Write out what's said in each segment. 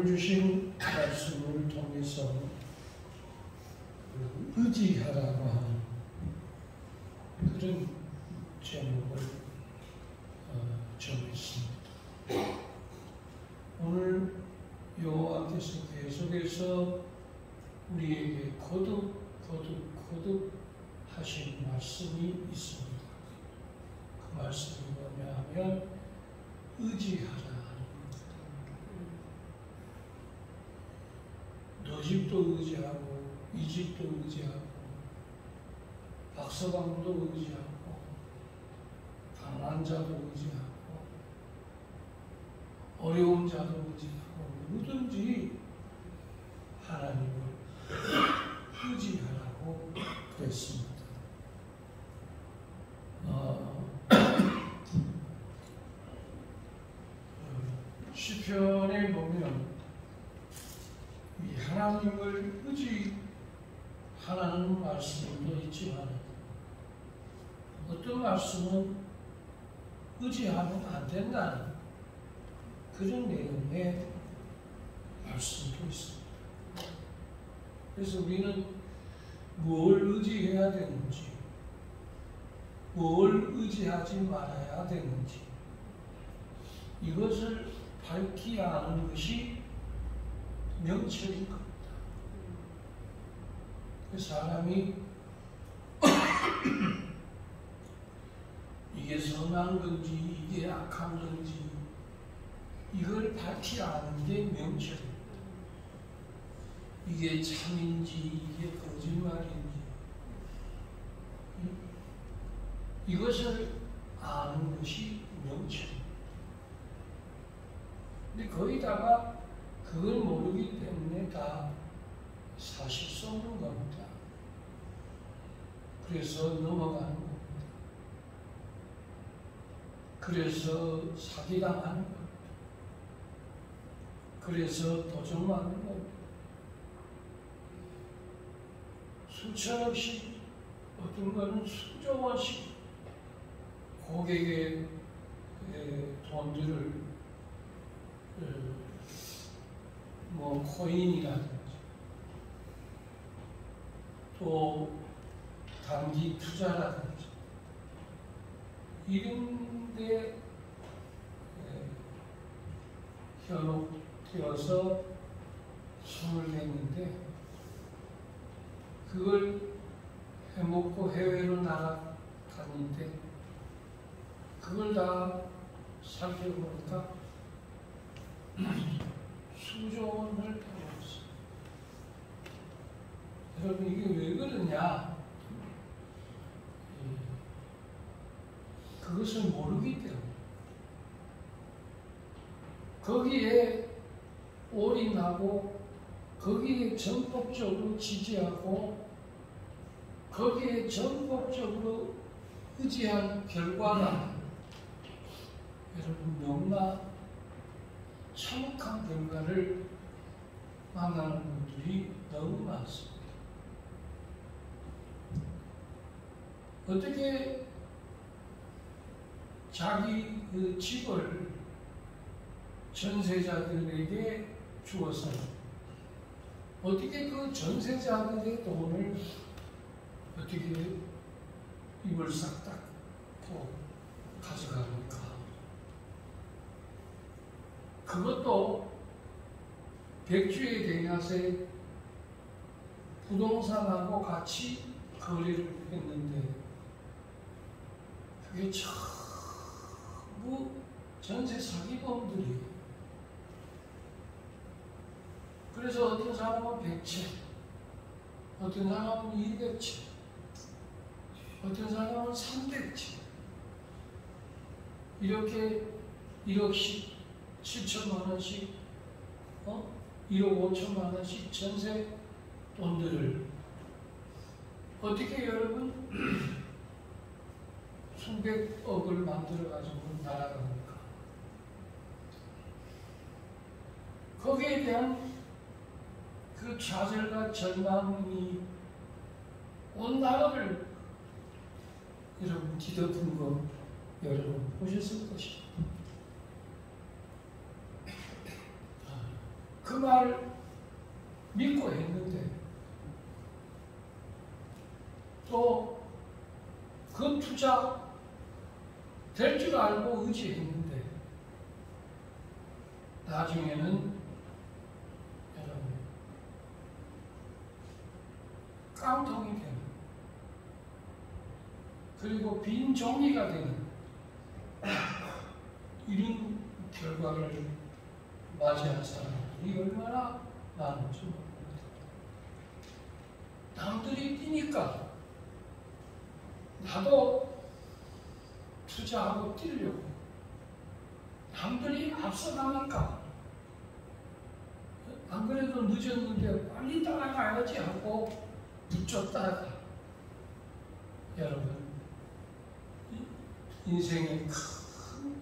오늘 주신 말씀을 통해서 의지하라고 하는 그런 제목을 정했습니다. 오늘 여호와께서 계속해서 우리에게 거듭 하신 말씀이 있습니다. 그 말씀이 뭐냐 하면 의지하라. 너 집도 의지하고 이 집도 의지하고 박서방도 의지하고 가난한 자도 의지하고 어려운 자도 의지하고 누구든지 하나님을 의지하라고 그랬습니다. 시편에 보면 이 하나님을 의지하라는 말씀도 있지만 어떤 말씀은 의지하면 안 된다는 그런 내용의 말씀도 있습니다. 그래서 우리는 뭘 의지해야 되는지, 뭘 의지하지 말아야 되는지 이것을 밝히 아는 것이 명철인 겁니다. 그 사람이 이게 선한 건지 이게 악한 건지 이걸 밝히 아는 게 명철입니다. 이게 참인지 이게 거짓말인지 이것을 아는 것이 명철입니다. 근데 거기다가 그걸 모르기 때문에 다 사실 쏘는 겁니다. 그래서 넘어가는 겁니다. 그래서 사기당하는 겁니다. 그래서 도전하는 겁니다. 수천억씩 어떤 거는 수조 원씩 고객의 돈들을 뭐 코인이라든지 또 단기 투자라든지 이런 데 현혹되어서 손을 댔는데 그걸 해먹고 해외로 날아다니는데 그걸 다 살펴보니까 수조 원을 팔았어요. 여러분 이게 왜 그러냐? 그것을 모르기 때문에 거기에 올인하고 거기에 전폭적으로 지지하고 거기에 전폭적으로 의지한 결과가 여러분 너무나 참혹한 결과를 만나는 분들이 너무 많습니다. 어떻게 자기 그 집을 전세자들에게 주어서 어떻게 그 전세자들의 돈을 어떻게 입을 싹 닦고 가져갑니까? 그것도 백주의 대낮에 부동산하고 같이 거래를 했는데 그게 전부 전세 사기범들이에요. 그래서 어떤 사람은 100채, 어떤 사람은 200채, 어떤 사람은 300채 이렇게 1억씩 7천만 원씩 1억 5천만 원씩 전세 돈들을 어떻게 여러분 수백억을 만들어 가지고 날아갑니까? 거기에 대한 그 좌절과 절망이 온 나라를 여러분 뒤덮은 거 여러분 보셨을 것입니다. 그 말 믿고 했는데 또 그 투자 될 줄 알고 의지했는데 나중에는 여러분 깡통이 되는 그리고 빈 종이가 되는 이런 결과를 맞이한 사람들이 얼마나 많은지 모릅니다. 남들이 뛰니까 나도 투자하고 뛰려고, 남들이 앞서가니까 안 그래도 늦었는데 빨리 따라가야지 하고 붙였다가 여러분 인생에 큰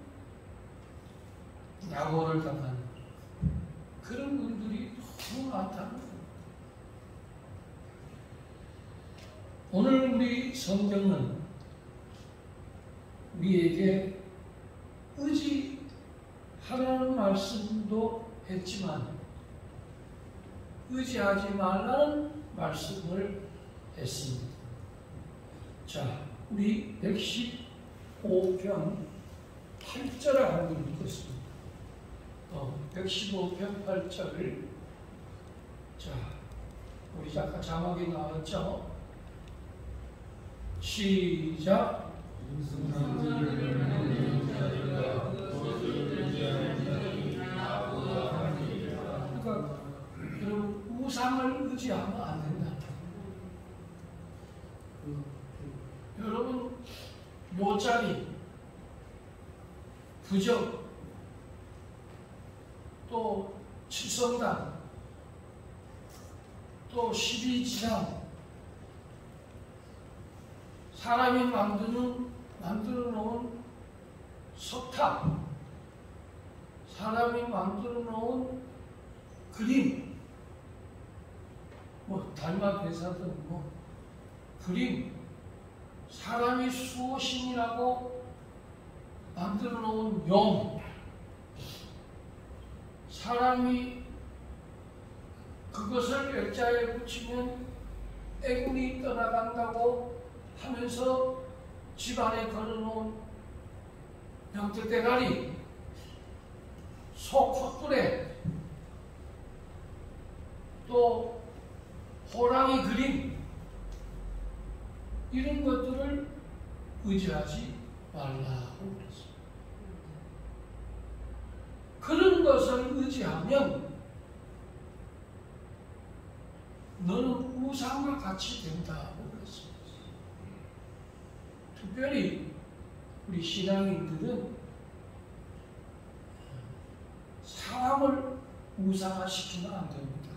낙오를 당하는 그런 분들이 너무 많다는 겁니다. 오늘 우리 성경은 우리에게 의지하라는 말씀도 했지만 의지하지 말라는 말씀을 했습니다. 자, 우리 115편 8절을 한번 읽겠습니다. 115편 8절을 자, 우리 작가 자막이 나왔죠? 시작. 그러니까 여러분 우상을 의지하면 안 된다. 여러분 묘자리, 부적, 또 칠성당, 또 12지장, 사람이 만들어 놓은 석탑, 사람이 만들어 놓은 그림, 뭐 달마 대사든 뭐 그림, 사람이 수호신이라고 만들어 놓은 용, 사람이 그것을 액자에 붙이면 애군이 떠나간다고 하면서 집안에 걸어놓은 명태대가리, 소 콧불에 또 호랑이 그림, 이런 것들을 의지하지 말라고 그랬습니다. 그런 것을 의지하면 너는 우상과 같이 된다고 그랬습니다. 특별히 우리 신앙인들은 사람을 우상화시키면 안 됩니다.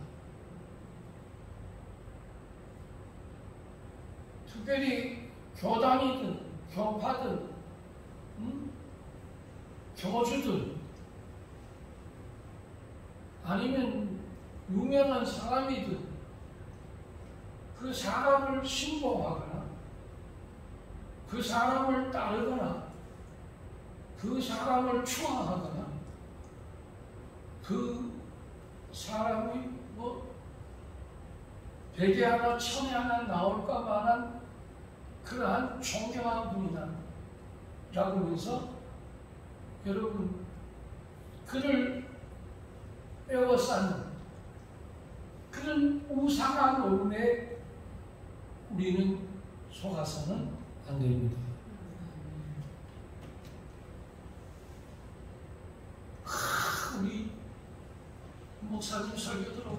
특별히 교단이든 교파든 교주든 아니면 유명한 사람이든 그 사람을 신봉하거나 그 사람을 따르거나 그 사람을 추앙하거나 그 사람이 뭐 백에 하나 천에 하나 나올까 만한 그러한 존경한 분이다 라고 하면서 여러분 그를 에워싸는 그런 우상한 오름에 우리는 속아서는 안 됩니다. 우리 목사님 설교 들어봐.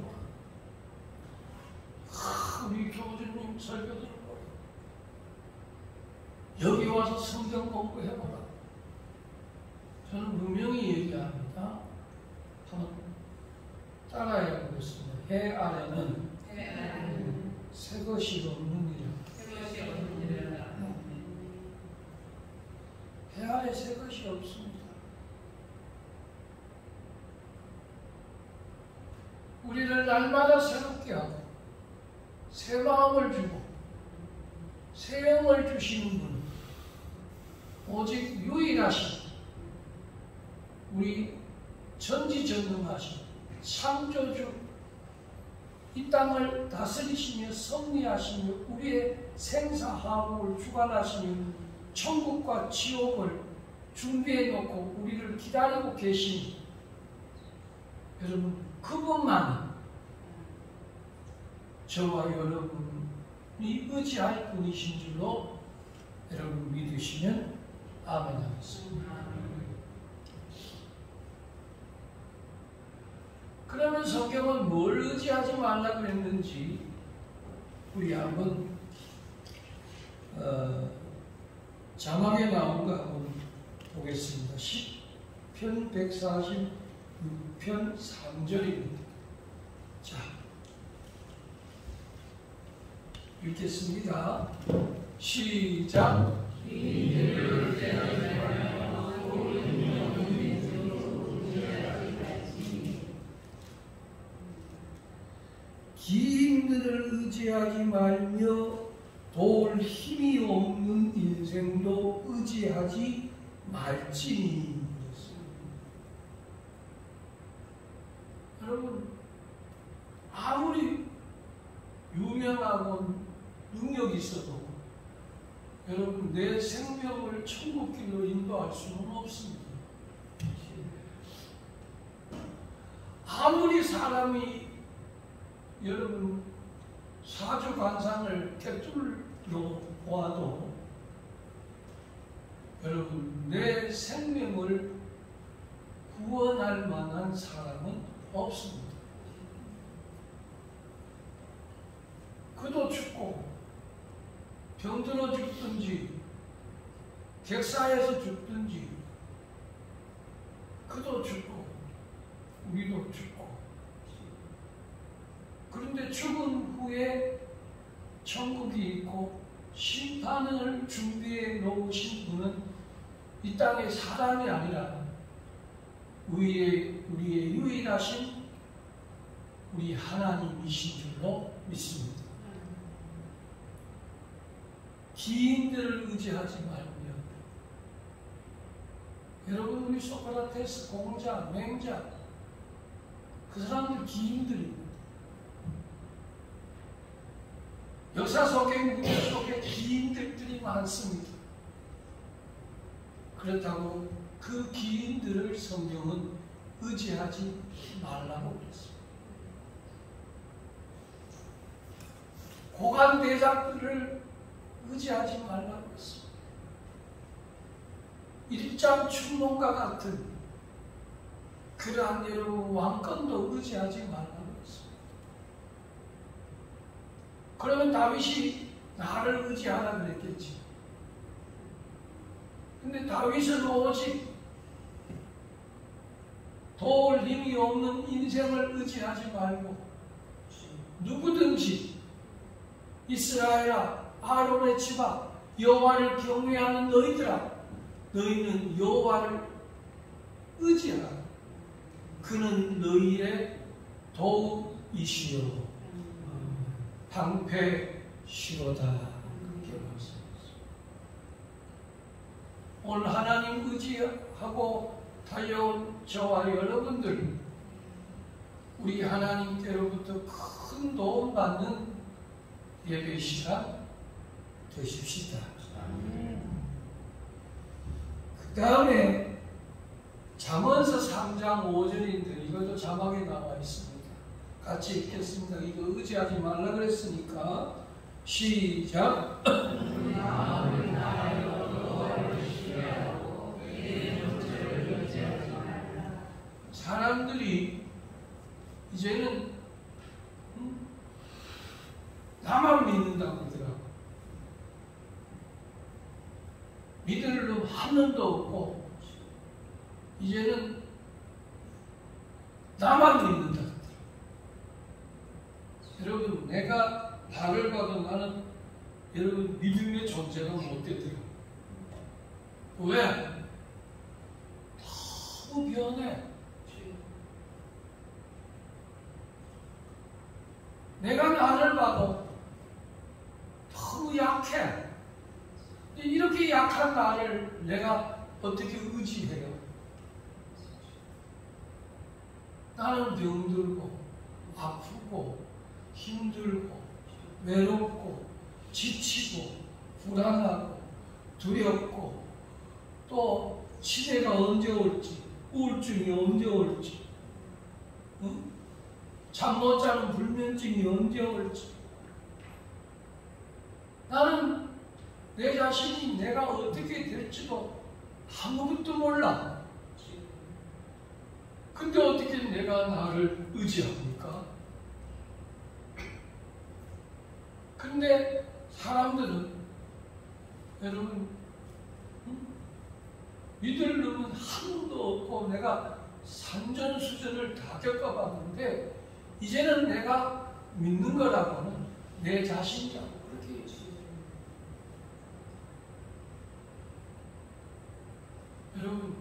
우리 교주님 설교 들어봐. 여기 와서 성경 공부해보라. 저는 분명히 얘기합니다. 한번 따라해 보겠습니다. 해 아래는 새 것이 없느니라. 해 아래 새 것이 없습니다. 우리를 날마다 새롭게 하고 새 마음을 주고 새 영을 주시는 분, 오직 유일하신 우리 전지전능하신 창조주, 이 땅을 다스리시며 섭리하시며 우리의 생사화복을 주관하시며 천국과 지옥을 준비해 놓고 우리를 기다리고 계신 여러분, 그분만 저와 여러분이 의지할 분이신 줄로 여러분 믿으시면 아멘 하겠습니다. 그러면 성경은 뭘 의지하지 말라고 그랬는지 우리 한번 자막에 나온 거 한번 보겠습니다. 시편 146편 3절입니다. 자, 읽겠습니다. 시작. 기인들을 의지하지 말며 도울 힘이 없는 인생도 의지하지 말지니. 여러분, 아무리 유명하고 능력이 있어도 여러분 내 생명을 천국길로 인도할 수는 없습니다. 아무리 사람이 여러분 사주관상을 꿰뚫러 보아도 여러분 내 생명을 구원할 만한 사람은 없습니다. 그도 죽고 병들어 죽든지 객사에서 죽든지 그도 죽고 우리도 죽고, 그런데 죽은 후에 천국이 있고 심판을 준비해 놓으신 분은 이 땅의 사람이 아니라 우리의 유일하신 우리 하나님이신 줄로 믿습니다. 기인들을 의지하지 말며, 여러분 우리 소크라테스, 공자, 맹자, 그 사람들 기인들입니다. 역사 속에, 문화 속에 기인들이 많습니다. 그렇다고 그 기인들을 성경은 의지하지 말라고 그랬습니다. 고관 대작들을 의지하지 말라고 했습니다. 일장 춘몽과 같은 그러한 여러분 왕권도 의지하지 말라고 했습니다. 그러면 다윗이 나를 의지하라 그랬겠지. 근데 다윗은 오직 도울 힘이 없는 인생을 의지하지 말고 누구든지 이스라엘아, 아론의 집아, 여호와를 경외하는 너희들아, 너희는 여호와를 의지하라. 그는 너희의 도우이시요 방패시로다. 그렇게 말씀했습니다. 오늘 하나님 의지하고 달려온 저와 여러분들, 우리 하나님께로부터 큰 도움 받는 예배 시간 되십시다. 그 다음에 잠언서 3장 5절인데 이것도 자막에 나와 있습니다. 같이 읽겠습니다. 이거 의지하지 말라 그랬으니까 시작. 사람들이 이제는 나만 믿는다고 그러더라고. 믿을 놈 한 놈도 없고 이제는 나만 믿는다. 여러분, 내가 나를 봐도 나는 여러분 믿음의 존재가 못 되더라고. 왜? 너무 변해. 내가 나를 봐도 너무 약해. 이렇게 약한 나를 내가 어떻게 의지해요? 나는 병들고 아프고 힘들고 외롭고 지치고 불안하고 두렵고 또 치매가 언제 올지 우울증이 언제 올지 잠 못 자는 불면증이 언제 올지 나는 내 자신이 내가 어떻게 될지도 아무것도 몰라. 근데 어떻게 내가 나를 의지합니까? 근데 사람들은 여러분 믿을 놈은 한 놈도 없고 내가 산전수전을 다 겪어봤는데 이제는 내가 믿는 거라고는 내 자신이라고 그렇게 얘기해요. 여러분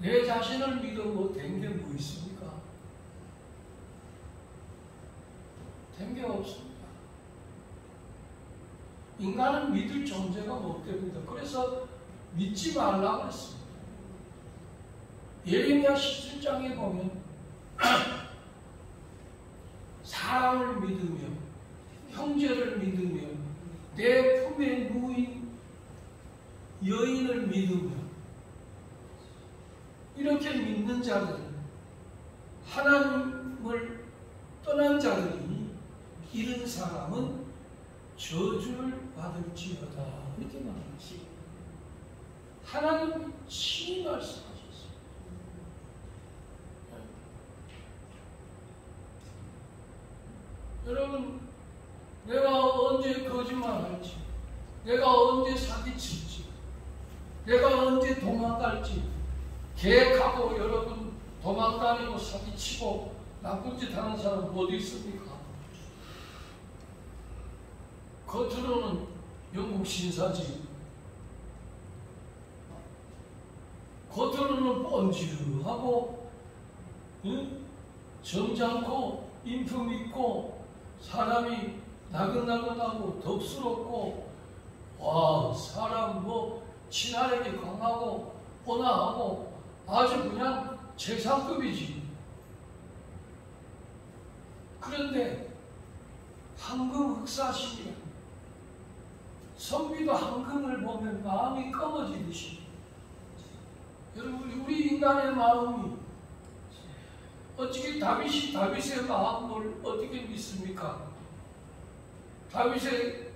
내 자신을 믿어도 된 게 뭐 있습니까? 된 게 없습니다. 인간은 믿을 존재가 못 됩니다. 그래서 믿지 말라고 했습니다. 예레미야 17장에 보면 사람을 믿으며 형제를 믿으며 내 품에 누인 여인을 믿으며 이렇게 믿는 자들은 하나님을 떠난 자들이니 이런 사람은 저주를 받을지어다 이렇게 말합니다. 하나님이 친히 말씀하셨어요. 여러분 내가 언제 거짓말할지 내가 언제 사기칠지 내가 언제 도망갈지 계획하고 여러분 도망다니고 사기치고 나쁜 짓 하는 사람 어디 있습니까? 겉으로는 영국 신사지 겉으로는 뻔질하고 점잖고 인품 있고 사람이 나긋나긋하고 덕스럽고 와 사람 뭐 친화력이 강하고 온화하고 아주 그냥 최상급이지. 그런데 황금 흑사시이야. 선비도 황금을 보면 마음이 꺼머지듯이 여러분 우리 인간의 마음이 어떻게 다윗의 마음을 어떻게 믿습니까? 다윗의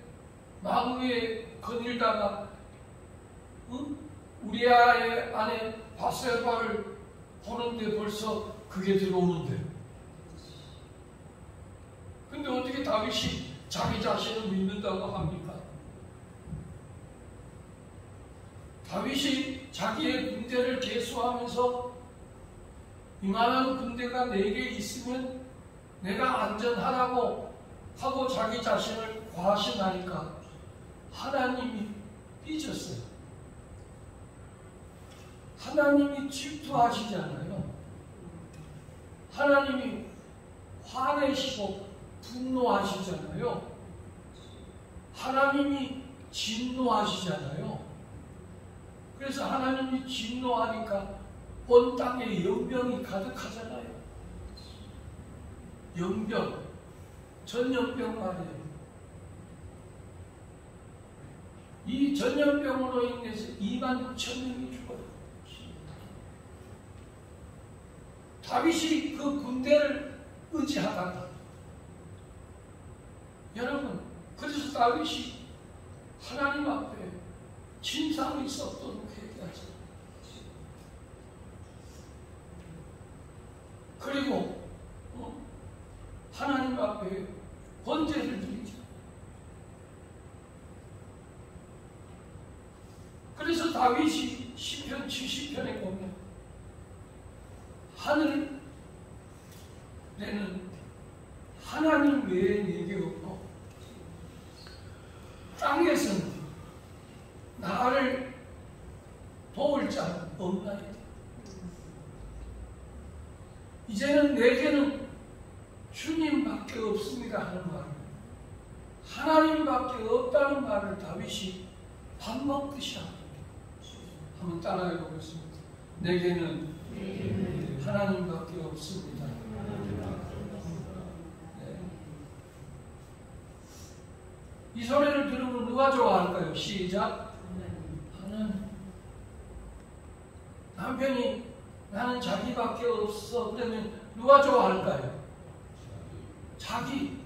마음에 거닐다가 우리아의 아내 바세바를 보는데 벌써 그게 들어오는데 근데 어떻게 다윗이 자기 자신을 믿는다고 합니까? 다윗이 자기의 군대를 계수하면서 이만한 군대가 내게 있으면 내가 안전하다고 하고 자기 자신을 과신하니까 하나님이 삐졌어요. 하나님이 질투하시잖아요. 하나님이 화내시고 분노하시잖아요. 하나님이 진노하시잖아요. 그래서 하나님이 진노하니까 온 땅에 연병이 가득하잖아요. 연병, 전염병 말이에요. 이 전염병으로 인해서 2만 6천 명이 죽어요. 다윗이 그 군대를 의지하다가 여러분 그래서 다윗이 하나님 앞에 진상이 있었도록 얘기하죠. 그리고 하나님 앞에 번제를 드리죠. 그래서 다윗이 시편 70편에 보면 하늘에는 하나님 외에 내게 없고 땅에서는 나를 도울 자는 없나이다. 이제는 내게는 주님밖에 없습니다 하는 말을 하나님밖에 없다는 말을 다윗이 밥 먹듯이 합니다. 한번 따라해 보겠습니다. 내게는 하나님밖에 없습니다. 네. 이 소리를 들으면 누가 좋아할까요? 시작. 하나님. 남편이 나는 자기밖에 없어 그러면 누가 좋아할까요? 자기.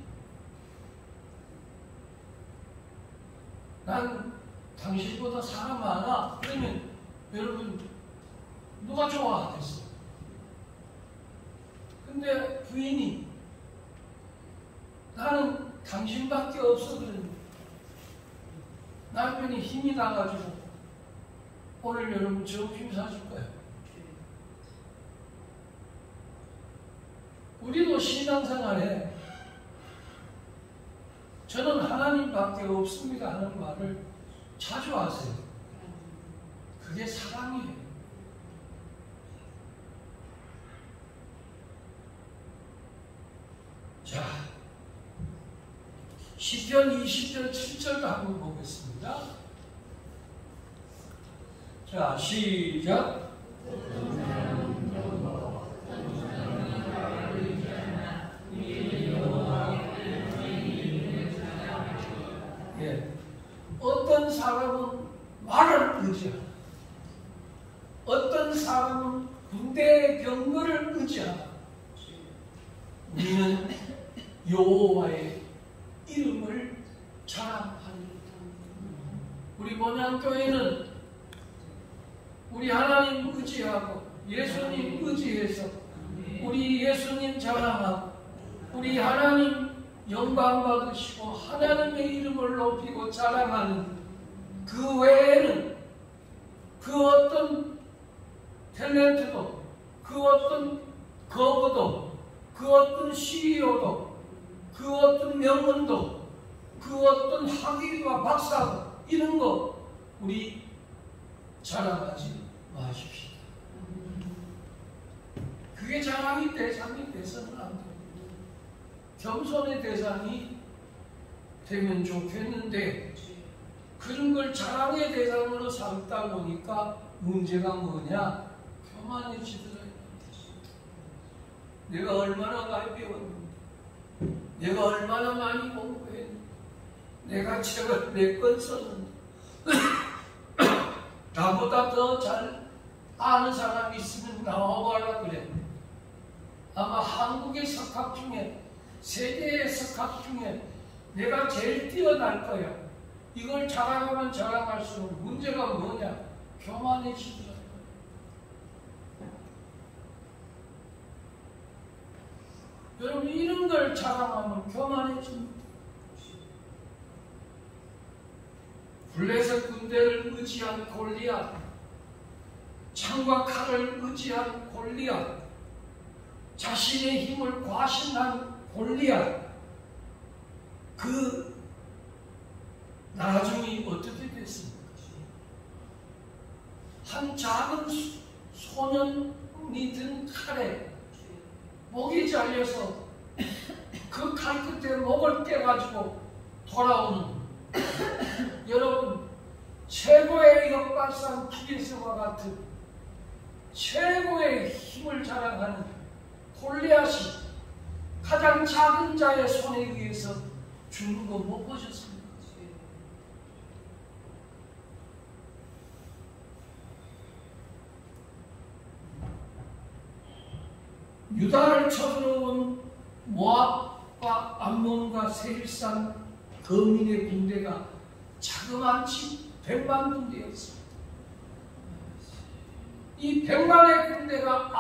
난 당신보다 사람 많아 그러면 여러분 누가 좋아하겠어? 근데 부인이 나는 당신밖에 없어 그러면 남편이 힘이 나가지고 오늘 여러분 점심 사줄 거예요. 우리도 신앙생활에 저는 하나님밖에 없습니다 하는 말을 자주 하세요. 그게 사랑이에요. 자, 시편 20편 7절 한번 보겠습니다. 자, 시작. 예. 어떤 사람은 말을 의지하다. 어떤 사람은 군대의 병거를 의지하다. 우리는 여호와의 이름을 자랑하리로다. 우리 본향교회는 우리 하나님 의지하고 예수님 의지해서 우리 예수님 자랑하고 우리 하나님 영광 받으시고 하나님의 이름을 높이고 자랑하는 그 외에는 그 어떤 탤런트도 그 어떤 거부도 그 어떤 CEO도 그 어떤 명문도 그 어떤 학위와 박사도 이런 거 우리 자랑하지 마십시오. 그게 자랑이 대상이 돼서는 안 됩니다. 겸손의 대상이 되면 좋겠는데 그런 걸 자랑의 대상으로 삼다 보니까 문제가 뭐냐? 교만해지더라고요. 내가 얼마나 많이 배웠는데 내가 얼마나 많이 공부했는데 내가 책을 몇 권 썼는데 나보다 더 잘 아는 사람이 있으면 나와봐라 그래. 아마 한국의 석학 중에 세계의 석학 중에 내가 제일 뛰어날 거야. 이걸 자랑하면 자랑할수록 문제가 뭐냐? 교만해지더라고요. 여러분 이런 걸 자랑하면 교만해집니다. 블레셋 군대를 의지한 골리앗, 창과 칼을 의지한 골리앗, 자신의 힘을 과신한 골리앗, 그 나중에 어떻게 됐습니까? 한 작은 소년이 든 칼에 목이 잘려서 그 칼 끝에 목을 떼가지고 돌아오는 여러분 최고의 역발상 기계서와 같은 최고의 힘을 자랑하는 골리앗이 가장 작은 자의 손에 의해서 죽는 거 못 보셨습니까? 유다를 쳐들어온 모압과 암몬과 세일산 거민의 군대가 자그마치 100만 군대였습니다. 이 100만의 군대가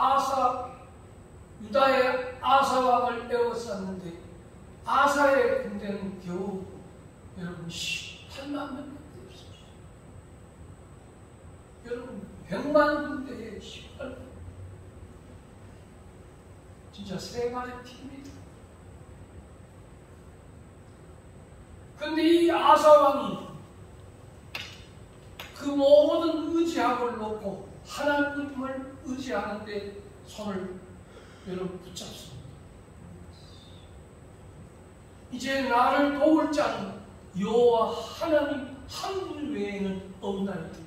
유다의 아사 왕을 에워쌌는데 아사의 군대는 겨우 여러분 18만 명밖에 없습니다. 여러분 100만 군대에 18만 진짜 세 마리 팀입니다. 근데 이 아사왕이 그 모든 의지학을 놓고 하나님을 의지하는데 손을 여러분 붙잡습니다. 이제 나를 도울 자는 여호와 하나님 한 분 외에는 없나이다.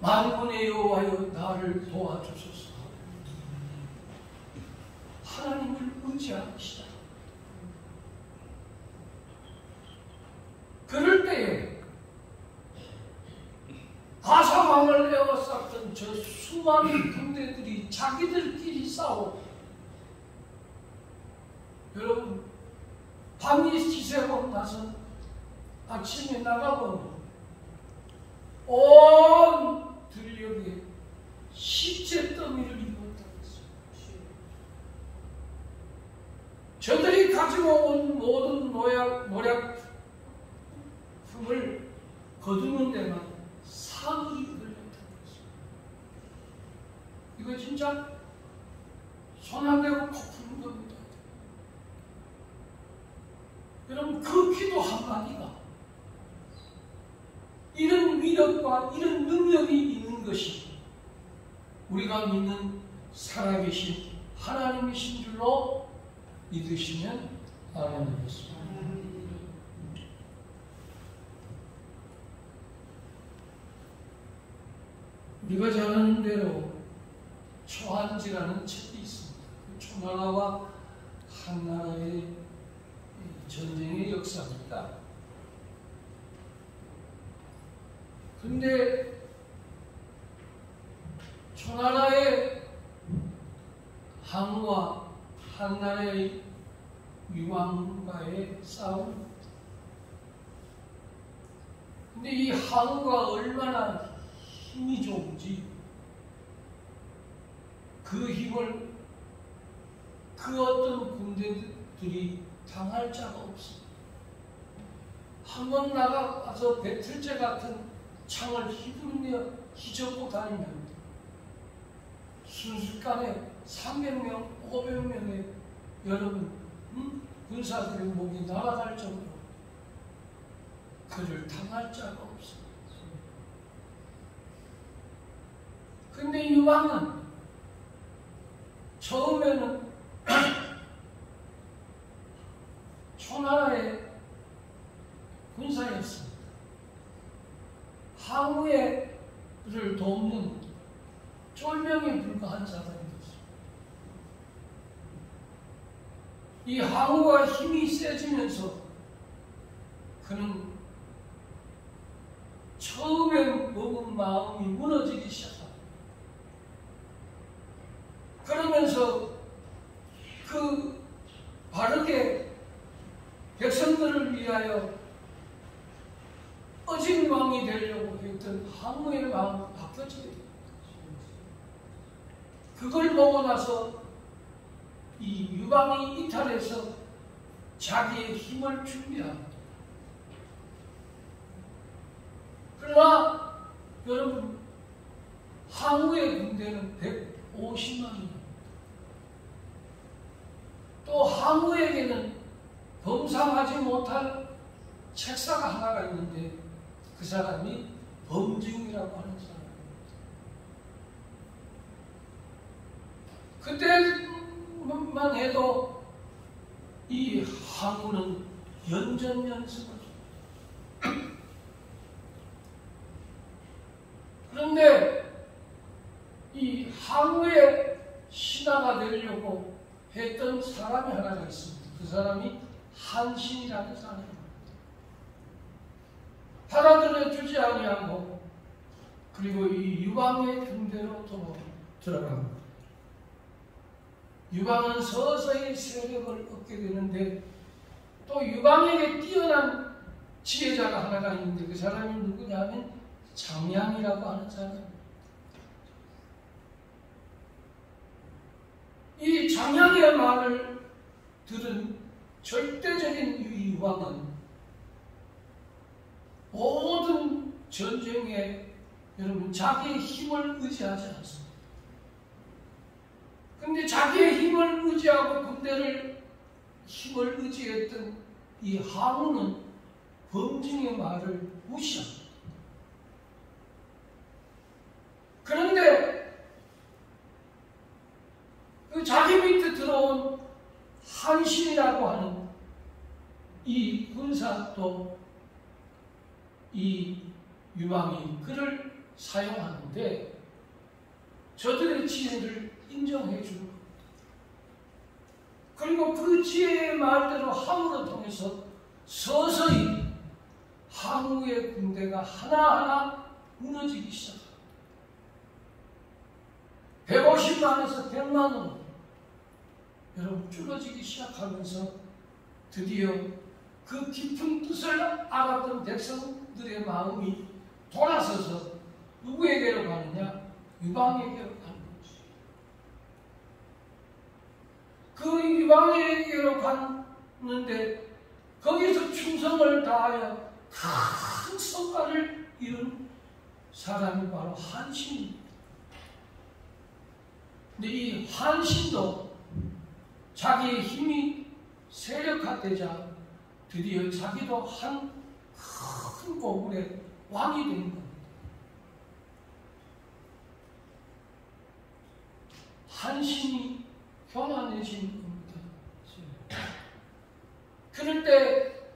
만군의 여호와여 나를 도와주소서. 하나님을 의지합시다. 그럴 때에 바사왕을 에워쌌던 저 수많은 군대들이 자기들끼리 싸워. 여러분, 밤이 지새고 나서 아침에 나가보면 온 들녘에 시체 더미를 입었다고 했어요. 저들이 가지고 온 모든 노약품을 거두는 데만 사흘이 걸렸다고 했어요. 이거 진짜 손 안 대고 코 푸는 겁니다. 여러분, 그 기도 한마디가 이런 위력과 이런 능력이 있는 것이 우리가 믿는 살아계신 하나님이신 줄로 믿으시면 아멘이겠습니다. 우리가 잘 아는 대로 초한지라는 책이 있습니다. 초나라와 한나라의 전쟁의 역사입니다. 근데 초나라의 항우와 한나라의 유황과의 싸움. 근데 이 항우가 얼마나 힘이 좋은지 그 힘을 그 어떤 군대들이 당할 자가 없습니다. 한번 나가서 배틀제 같은 창을 휘두르며 휘젓고 다니면 순식간에 300명, 500명의 여러분 군사들의 목이 날아갈 정도로 그를 당할 자가 없습니다. 근데 이 왕은 처음에는 초나라의 군사였습니다. 항우를 돕는 쫄병에 불과한 사람이었습니다. 이 항우가 힘이 세지면서 그는 처음에 먹은 마음이 무너지기 시작합니다. 그러면서 그 바르게 백성들을 위하여 어진 왕이 되려고 했던 항우의 마음이 바뀌어지게 됩니다. 그걸 보고 나서 이 유방이 이탈해서 자기의 힘을 준비합니다. 그러나 여러분, 항우의 군대는 150만입니다. 또 항우에게는 범상하지 못할 책사가 하나가 있는데 그 사람이 범증이라고 하는 사람입니다. 그때만 해도 이 항우는 연전연승을 그런데 이 항우의 신하가 되려고 했던 사람이 하나가 있습니다. 그 사람이 한신이라는 사람입니다. 받아들여주지 아니하고 그리고 이 유방의 군대로 들어갑니다. 유방은 서서히 세력을 얻게 되는데 또 유방에게 뛰어난 지혜자가 하나가 있는데 그 사람이 누구냐 하면 장량이라고 하는 사람입니다. 이 장량의 말을 들은 절대적인 유방은 모든 전쟁에 여러분 자기의 힘을 의지하지 않습니다. 근데 자기의 힘을 의지하고 군대를 힘을 의지했던 이 항우는 범증의 말을 무시합니다. 그런데 그 자기 밑에 들어온 한신이라고 하는 이 군사도 이 유방이 그를 사용하는데 저들의 지혜를 인정해 주는 겁니다. 그리고 그 지혜의 말대로 함으로 통해서 서서히 한국의 군대가 하나하나 무너지기 시작합니다. 150만에서 100만으로 여러분 줄어지기 시작하면서 드디어 그 깊은 뜻을 알았던 백성들의 마음이 돌아서서 누구에게로 가느냐? 유방에게로 가는 거지. 그 유방에게로 갔는데 거기서 충성을 다하여 큰 성과를 이룬 사람이 바로 한신입니다. 근데 이 한신도 자기의 힘이 세력화되자 드디어 자기도 한 큰 고을의 왕이 된 겁니다. 한신이 교만해진 겁니다. 그럴 때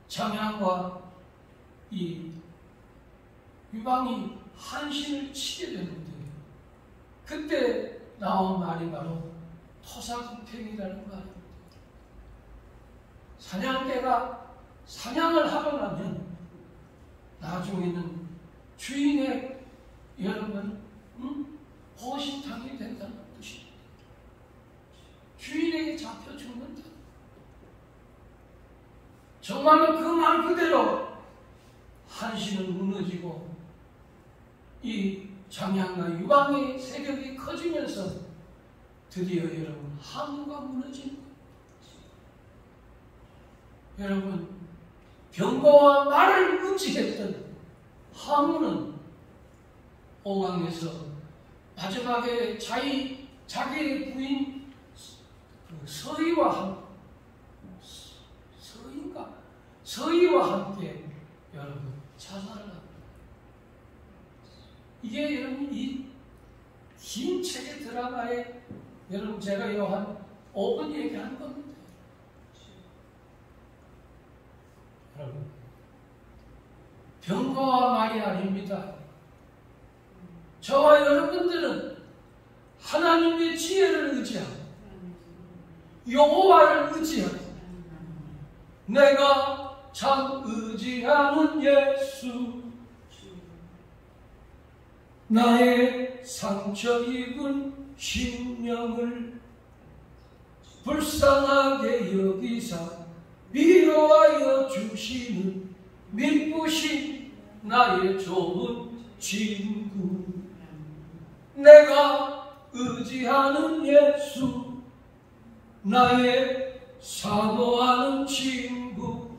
장양과 이 유방이 한신을 치게 되는데 그때 나온 말이 바로 토사구팽이라는 말입니다. 사냥개가 사냥을 하고 나면 나중에는 주인의 여러분 호신탕이 된다는 뜻입니다. 주인에게 잡혀 죽는다. 정말로 그 말 그대로 한신은 무너지고 이 장양과 유방의 세력이 커지면서 드디어 여러분 항우가 무너지는 거예요. 여러분 병거와 말을 의지했던 항우는 오강에서 마지막에 자기의 부인 서희와 함께 여러분 자살을 합니다. 이게 여러분 이 긴 책의 드라마에 여러분 제가 한 5분 얘기한 겁니다. 여러분 병거와 말이 아닙니다. 저와 여러분들은 하나님의 지혜를 의지하고 여호와를 의지하고 내가 참 의지하는 예수 나의 상처 입은 심령을 불쌍하게 여기사 위로하여 주시는 믿부신 나의 좋은 친구 내가 의지하는 예수 나의 사모하는 친구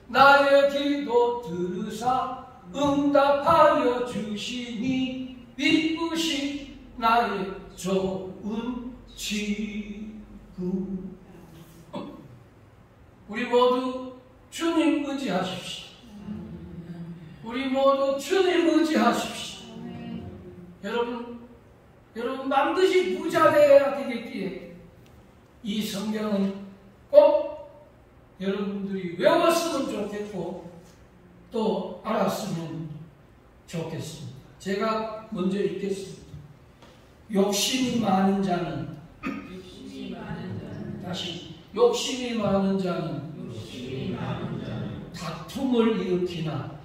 나의 기도 들으사 응답하여 주시니 믿부신 나의 좋은 친구. 우리 모두 주님 의지하십시오. 우리 모두 주님 의지하십시오. 여러분 반드시 부자 되어야 되겠기에 이 성경은 꼭 여러분들이 외웠으면 좋겠고 또 알았으면 좋겠습니다. 제가 먼저 읽겠습니다. 욕심이 많은 자는 다시 욕심이 많은 자는 다툼을 일으키나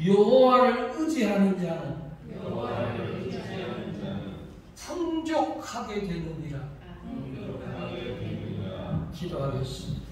여호와를 의지하는 자는 풍족하게 되느니라. 기도하겠습니다.